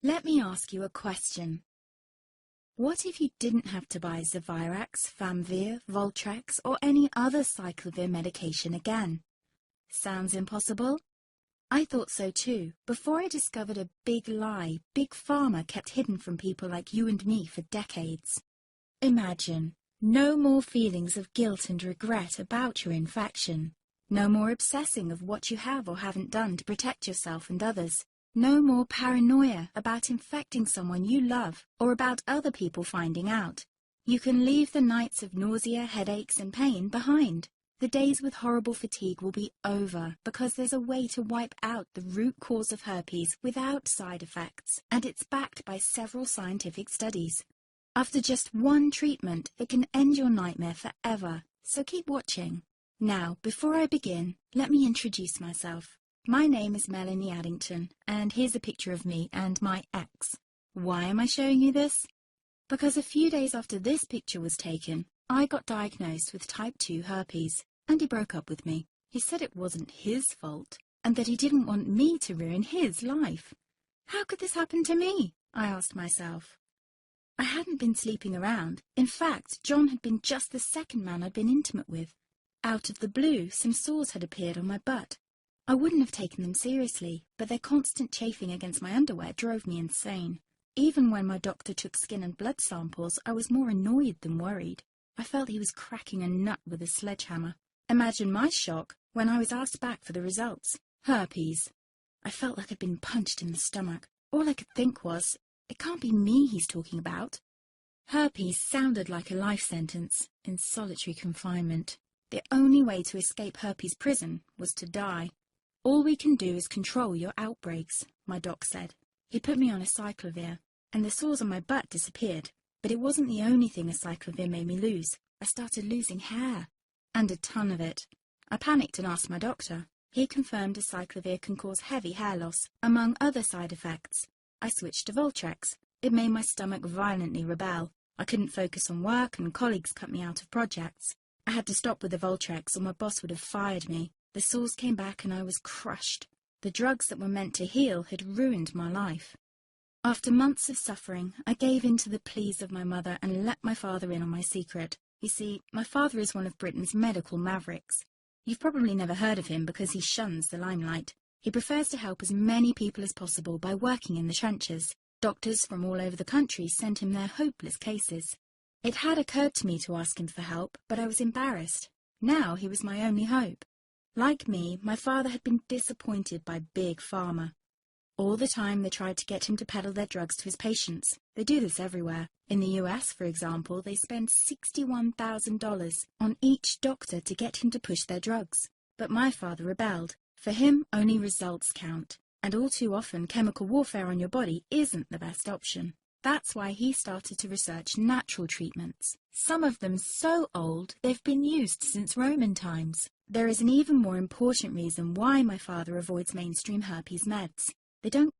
Let me ask you a question. What if you didn't have to buy Zevirax, Famvir, Voltrex, or any other cyclovir medication again? Sounds impossible? I thought so too, before I discovered a big lie Big Pharma kept hidden from people like you and me for decades. Imagine, no more feelings of guilt and regret about your infection. No more obsessing of what you have or haven't done to protect yourself and others. No more paranoia about infecting someone you love or about other people finding out. You can leave the nights of nausea, headaches and pain behind. The days with horrible fatigue will be over because there's a way to wipe out the root cause of herpes without side effects, and it's backed by several scientific studies. After just one treatment, it can end your nightmare forever, so keep watching. Now, before I begin, let me introduce myself. My name is Melanie Addington, and here's a picture of me and my ex. Why am I showing you this? Because a few days after this picture was taken, I got diagnosed with type 2 herpes, and he broke up with me. He said it wasn't his fault, and that he didn't want me to ruin his life. How could this happen to me? I asked myself. I hadn't been sleeping around. In fact, John had been just the second man I'd been intimate with. Out of the blue, some sores had appeared on my butt. I wouldn't have taken them seriously, but their constant chafing against my underwear drove me insane. Even when my doctor took skin and blood samples, I was more annoyed than worried. I felt he was cracking a nut with a sledgehammer. Imagine my shock when I was asked back for the results. Herpes. I felt like I'd been punched in the stomach. All I could think was, it can't be me he's talking about. Herpes sounded like a life sentence in solitary confinement. The only way to escape herpes prison was to die. All we can do is control your outbreaks, my doc said. He put me on a cyclovir, and the sores on my butt disappeared. But it wasn't the only thing a cyclovir made me lose. I started losing hair, and a ton of it. I panicked and asked my doctor. He confirmed a cyclovir can cause heavy hair loss, among other side effects. I switched to Voltrex. It made my stomach violently rebel. I couldn't focus on work, and colleagues cut me out of projects. I had to stop with the Voltrex, or my boss would have fired me. The sores came back and I was crushed. The drugs that were meant to heal had ruined my life. After months of suffering, I gave in to the pleas of my mother and let my father in on my secret. You see, my father is one of Britain's medical mavericks. You've probably never heard of him because he shuns the limelight. He prefers to help as many people as possible by working in the trenches. Doctors from all over the country sent him their hopeless cases. It had occurred to me to ask him for help, but I was embarrassed. Now he was my only hope. Like me, my father had been disappointed by Big Pharma. All the time they tried to get him to peddle their drugs to his patients. They do this everywhere. In the US, for example, they spend $61,000 on each doctor to get him to push their drugs. But my father rebelled. For him, only results count. And all too often, chemical warfare on your body isn't the best option. That's why he started to research natural treatments. Some of them so old, they've been used since Roman times. There is an even more important reason why my father avoids mainstream herpes meds. They don't